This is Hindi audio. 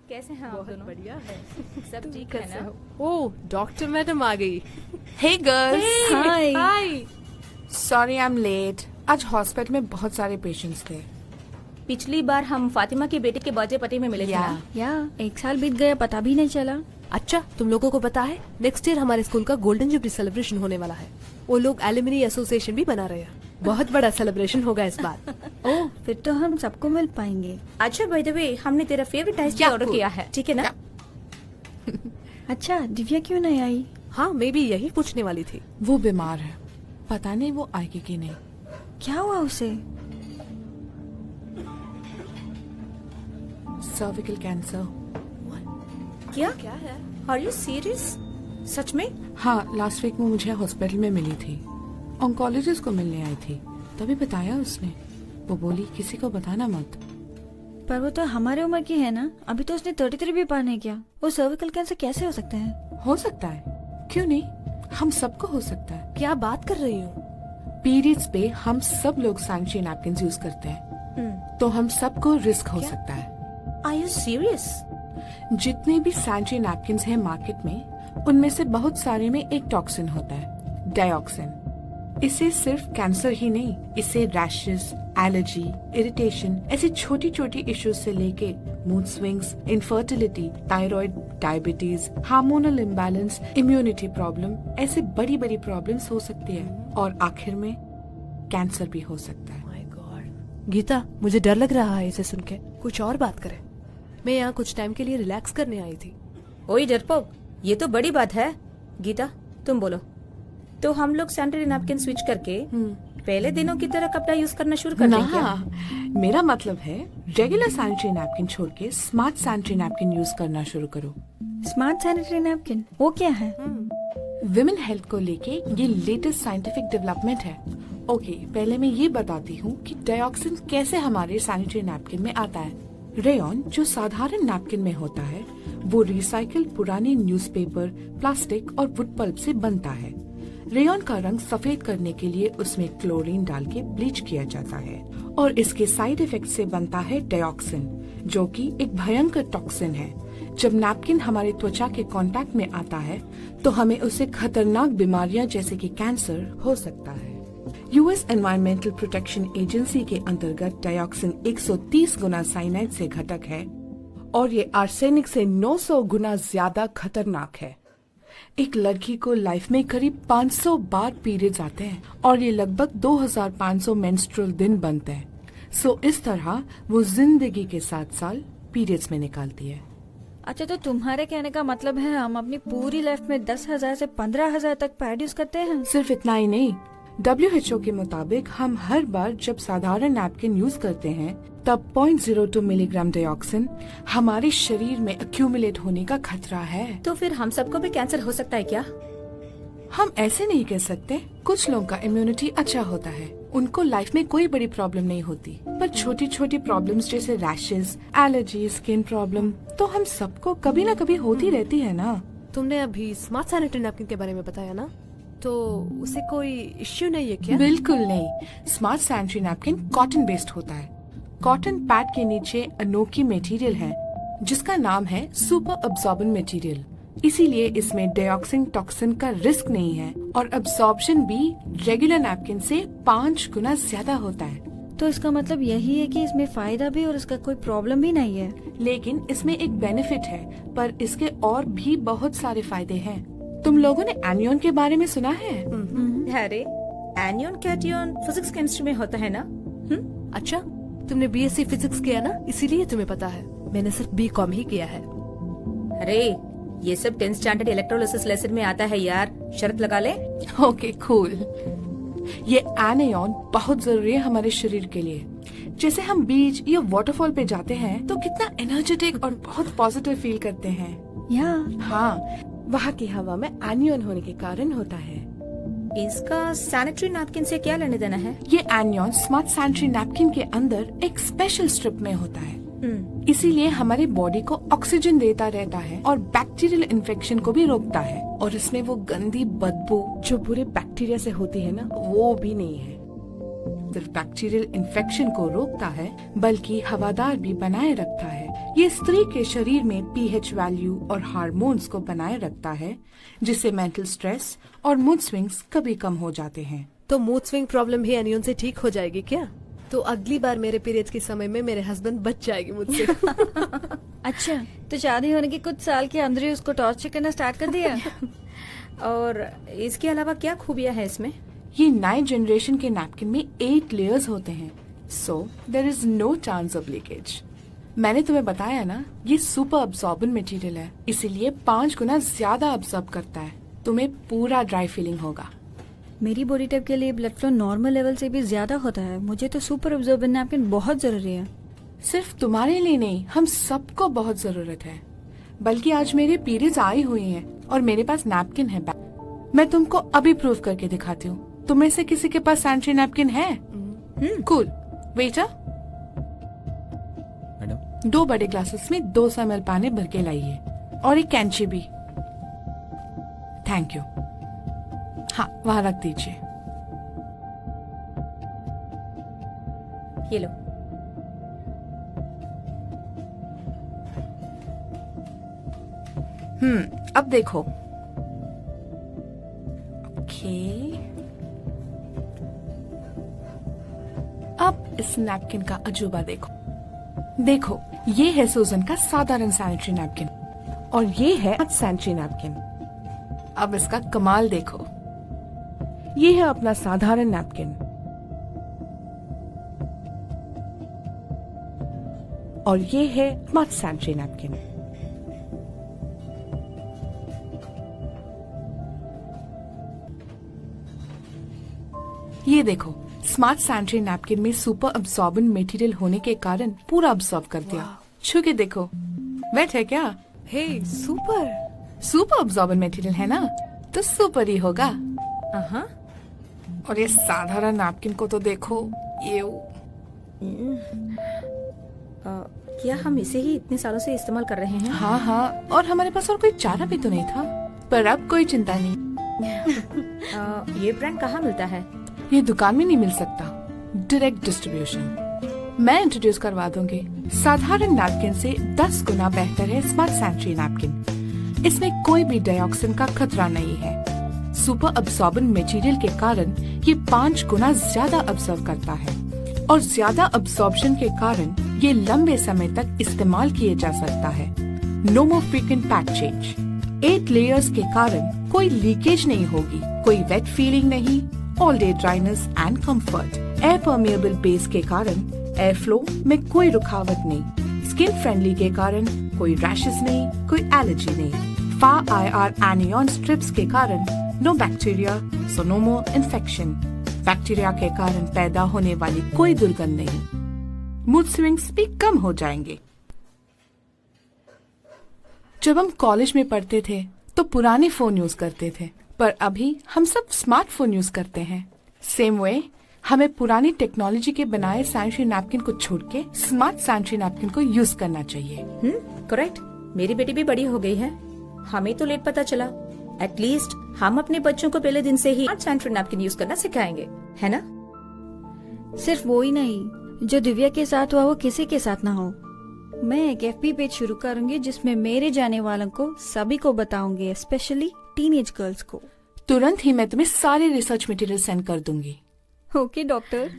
कैसे हैं आप बहुत दोनों? बढ़िया है। सब ठीक है ना? ओह, डॉक्टर मैडम आ गई। Hey girls, hi. Hi. sorry I'm late. आज हॉस्पिटल में बहुत सारे पेशेंट्स थे। पिछली बार हम फातिमा की बेटी के बर्थडे पार्टी में मिले थे ना? या 1 साल बीत गया, पता भी नहीं चला। अच्छा, तुम लोगों को पता है नेक्स्ट ईयर हमारे स्कूल का गोल्डन जुबली सेलिब्रेशन होने वाला है। वो लोग एलुमनी एसोसिएशन भी बना रहे हैं। बहुत बड़ा सेलिब्रेशन होगा इस बार। ओह, फिर तो हम सबको मिल पाएंगे। अच्छा बाय द वे, हमने तेरा फेवरेट आइसक्रीम क्या ऑर्डर cool? किया है, ठीक है ना? अच्छा, दिव्या क्यों नहीं आई? हाँ, मैं भी यही पूछने वाली थी। वो बीमार है, पता नहीं वो आएगी कि नहीं। क्या हुआ उसे? Cervical cancer. क्या है? Are you serious? सच में? हाँ, लास्ट वीक में मुझे हॉस्पिटल में मिली थी। ऑन्कोलॉजिस्ट को मिलने आई थी, तभी बताया उसने। वो बोली किसी को बताना मत। पर वो तो हमारे उम्र की है ना, अभी तो उसने 33 भी पार नहीं किया। वो सर्विकल कैंसर कैसे हो सकता है? हो सकता है, क्यों नहीं, हम सबको हो सकता है। क्या बात कर रही हो? पीरियड्स पे हम सब लोग सैनिटरी नैपकिन यूज करते हैं, तो हम सबको रिस्क हो सकता है। Are you serious? जितने भी सैनिटरी नैपकिन हैं मार्केट में, उनमें से बहुत सारे में एक टॉक्सिन होता है, डाइऑक्सिन। इससे सिर्फ कैंसर ही नहीं, इससे रैशेस, एलर्जी, इरिटेशन, ऐसी छोटी छोटी इश्यूज से लेके mood swings, infertility, thyroid, diabetes, hormonal imbalance, immunity problem, ऐसे बड़ी बड़ी प्रॉब्लम्स हो सकती है, और आखिर में कैंसर भी हो सकता है। My God. गीता, मुझे डर लग रहा है इसे सुन के। कुछ और बात करें। मैं यहाँ कुछ टाइम के लिए रिलैक्स करने आई थी। ओए डरपोक, ये तो बड़ी बात है। गीता, तुम बोलो। तो हम लोग सैनिटरी नैपकिन स्विच करके पहले दिनों की तरह कपड़ा यूज करना शुरू कर दें क्या? ना, मेरा मतलब है रेगुलर सैनिटरी नैपकिन छोड़ के स्मार्ट सैनिटरी नैपकिन यूज करना शुरू करो। स्मार्ट सैनिटरी नैपकिन, वो क्या है? विमेन हेल्थ को लेके ये लेटेस्ट साइंटिफिक डेवलपमेंट है। ओके, पहले मैं ये बताती हूँ कि डाइऑक्सिन कैसे हमारे सैनिटरी नैपकिन में आता है। रेयॉन जो साधारण नैपकिन में होता है, वो रिसाइकिल पुरानी न्यूज़पेपर, प्लास्टिक और वुड पल्प से बनता है। रेयॉन का रंग सफेद करने के लिए उसमें क्लोरीन डाल के ब्लीच किया जाता है, और इसके साइड इफेक्ट से बनता है डाइऑक्सिन, जो कि एक भयंकर टॉक्सिन है। जब नैपकिन हमारे त्वचा के कांटेक्ट में आता है, तो हमें उससे खतरनाक बीमारियां जैसे कि कैंसर हो सकता है। यूएस एनवायरमेंटल प्रोटेक्शन एजेंसी के अंतर्गत डाइऑक्सिन 130 गुना साइनाइड से घटक है, और ये आर्सेनिक से 900 गुना ज्यादा खतरनाक है। एक लड़की को लाइफ में करीब 500 बार पीरियड्स आते हैं, और ये लगभग 2500 मेंस्ट्रुअल दिन बनते हैं। सो इस तरह वो जिंदगी के 7 साल पीरियड्स में निकालती है। अच्छा, तो तुम्हारे कहने का मतलब है हम अपनी पूरी लाइफ में 10,000 से 15,000 तक पैड यूज करते हैं? सिर्फ इतना ही नहीं, WHO के मुताबिक हम हर बार जब साधारण नैपकिन यूज करते हैं, तब 0.02 मिलीग्राम डाइऑक्सिन हमारे शरीर में अक्यूमुलेट होने का खतरा है। तो फिर हम सबको भी कैंसर हो सकता है क्या? हम ऐसे नहीं कह सकते। कुछ लोगों का इम्यूनिटी अच्छा होता है, उनको लाइफ में कोई बड़ी प्रॉब्लम नहीं होती, पर छोटी छोटी प्रॉब्लम्स जैसे रैशेस, एलर्जी, स्किन प्रॉब्लम तो हम सबको कभी ना कभी होती रहती है ना। तुमने अभी स्मार्ट सैनिटरी नैपकिन के बारे में बताया ना, तो उसे कोई इश्यू नहीं है क्या? बिल्कुल नहीं। Smart sanitary napkin cotton based होता है। कॉटन पैड के नीचे अनोखी मटेरियल है जिसका नाम है सुपर अब्सॉर्बेंट मटेरियल। इसीलिए इसमें डाइऑक्सिन टॉक्सिन का रिस्क नहीं है, और अब्सॉर्प्शन भी रेगुलर नैपकिन से 5 गुना ज्यादा होता है। तो इसका मतलब यही है कि इसमें फायदा भी और इसका कोई प्रॉब्लम भी नहीं है। लेकिन इसमें एक बेनिफिट है, पर इसके और भी बहुत सारे फायदे हैं। तुम लोगों ने एनियन के बारे में सुना है? अरे एनियन कैटियन फिजिक्स केमिस्ट्री में होता है ना? अच्छा, तुमने बीएससी फिजिक्स किया ना, इसीलिए तुम्हें पता है। मैंने सिर्फ बीकॉम ही किया है। अरे ये सब 10th स्टैंडर्ड इलेक्ट्रोलिसिस लेसन में आता है यार, शर्त लगा ले। Okay cool. ये एनियन बहुत जरूरी है हमारे शरीर के लिए। जैसे हम बीच या वाटरफॉल पे जाते हैं तो कितना एनर्जेटिक और बहुत पॉजिटिव फील करते हैं। या हाँ, वहाँ की हवा में एनियन होने के कारण होता है। इसका सैनिटरी नैपकिन से क्या लेने देना है? ये एनियन स्मार्ट सैनिटरी नैपकिन के अंदर एक स्पेशल स्ट्रिप में होता है। इसीलिए हमारे बॉडी को ऑक्सीजन देता रहता है और बैक्टीरियल इन्फेक्शन को भी रोकता है, और इसमें वो गंदी बदबू जो बुरे बैक्टीरिया से होती है ना, वो भी नहीं है। सिर्फ बैक्टीरियल इन्फेक्शन को रोकता है, बल्कि हवादार भी बनाए रखता है, ये स्त्री के शरीर में पीएच वैल्यू और हार्मोन्स को बनाए रखता है, जिससे मेंटल स्ट्रेस और मूड स्विंग्स कभी कम हो जाते हैं। तो मूड स्विंग प्रॉब्लम भी एनियन से ठीक हो जाएगी क्या? तो अगली बार मेरे पीरियड्स के समय में मेरे हस्बैंड बच जाएगी मुझसे। अच्छा, तो शादी होने के कुछ साल के अंदर ही उसको टॉर्चर करना स्टार्ट कर दिया? और इसके अलावा क्या खूबियां है इसमें? ये नए जनरेशन के नैपकिन में 8 लेयर्स होते हैं, so there is no chance of leakage. मैंने तुम्हें बताया ना, ये सुपर अब्सॉर्बेंट मटेरियल है, इसीलिए 5 गुना ज्यादा अब्सॉर्ब करता है। तुम्हें पूरा ड्राई फीलिंग होगा। मेरी बॉडी टाइप के लिए ब्लड फ्लो नॉर्मल लेवल से भी ज्यादा होता है। मुझे तो सुपर अब्जॉर्बेंट नैपकिन बहुत जरूरी है। सिर्फ तुम्हारे लिए नहीं, हम सबको बहुत जरूरत है। बल्कि आज मेरे पीरियड्स आई हुई हैं और मेरे पास नैपकिन है। मैं तुमको अभी प्रूव करके दिखाती हूँ। तुम में से किसी के पास सैनिटरी नैपकिन है? कूल। वेटर, मैडम 2 बड़े ग्लासेस में 200 ml पानी भर के लाइए और एक कैंची भी। Thank you. हाँ, वहाँ रख दीजिए। ये लो। अब देखो। ओके, अब इस नैपकिन का अजूबा देखो। देखो, ये है सूजन का साधारण सैनिटरी नैपकिन और ये है सैनिटरी नैपकिन। अब इसका कमाल देखो। ये है अपना साधारण नैपकिन और ये है स्मार्ट सैनिटरी नैपकिन। ये देखो, स्मार्ट सैनिटरी नैपकिन में सुपर अब्सॉर्बेंट मटेरियल होने के कारण पूरा अब्सॉर्ब कर दिया। छू के देखो, वेट है क्या? हे, सुपर। सुपर अब्सॉर्बेंट मटेरियल है ना, तो सुपर ही होगा। हाँ, और ये साधारण नैपकिन को तो देखो, ये क्या हम इसे ही इतने सालों से इस्तेमाल कर रहे हैं? हाँ हाँ, और हमारे पास और कोई चारा भी तो नहीं था, पर अब कोई चिंता नहीं। ये ब्रांड कहाँ मिलता है? ये दुकान में नहीं मिल सकता, डायरेक्ट डिस्ट्रीब्यूशन। मैं इंट्रोड्यूस करवा दूंगी। साधारण नैपकिन से 10 गुना बेहतर है स्मार्ट सैनिटरी नैपकिन। इसमें कोई भी डाइऑक्सिन का खतरा नहीं है। सुपर अब्सॉर्बेंट मटेरियल के कारण ये 5 गुना ज्यादा अब्सॉर्ब करता है और ज्यादा अब्सॉर्प्शन के कारण ये लंबे समय तक इस्तेमाल किए जा सकता है। No more frequent pack change. 8 layers के कारण कोई लीकेज नहीं होगी, कोई वेट फीलिंग नहीं, all day dryness and comfort. Air permeable base के कारण एयर फ्लो में कोई रुकावट नहीं। स्किन फ्रेंडली के कारण कोई रैशेस नहीं, कोई एलर्जी नहीं। FAR एनियन स्ट्रिप्स के कारण no bacteria, so no more infection. Bacteria के कारण पैदा होने वाली कोई दुर्गंध नहीं। मूड स्विंग्स भी कम हो जाएंगे। जब हम कॉलेज में पढ़ते थे तो पुराने फोन यूज करते थे, पर अभी हम सब स्मार्टफोन यूज करते हैं। सेम वे हमें पुरानी टेक्नोलॉजी के बनाए सैनिटरी नैपकिन को छोड़ के स्मार्ट सैनिटरी नैपकिन को यूज करना चाहिए। करेक्ट। मेरी बेटी भी बड़ी हो गई है, हमें तो लेट पता चला। एटलीस्ट हम अपने बच्चों को पहले दिन से ही सैनिटरी नैपकिन यूज करना सिखाएंगे, है ना? सिर्फ वो ही नहीं, जो दिव्या के साथ हुआ वो किसी के साथ ना हो। मैं एक FB पेज शुरू करूंगी जिसमें मेरे जाने वालों को सभी को बताऊंगी, स्पेशली टीनेज गर्ल्स को। तुरंत ही मैं तुम्हें सारे रिसर्च मटेरियल सेंड कर दूंगी। Okay doctor.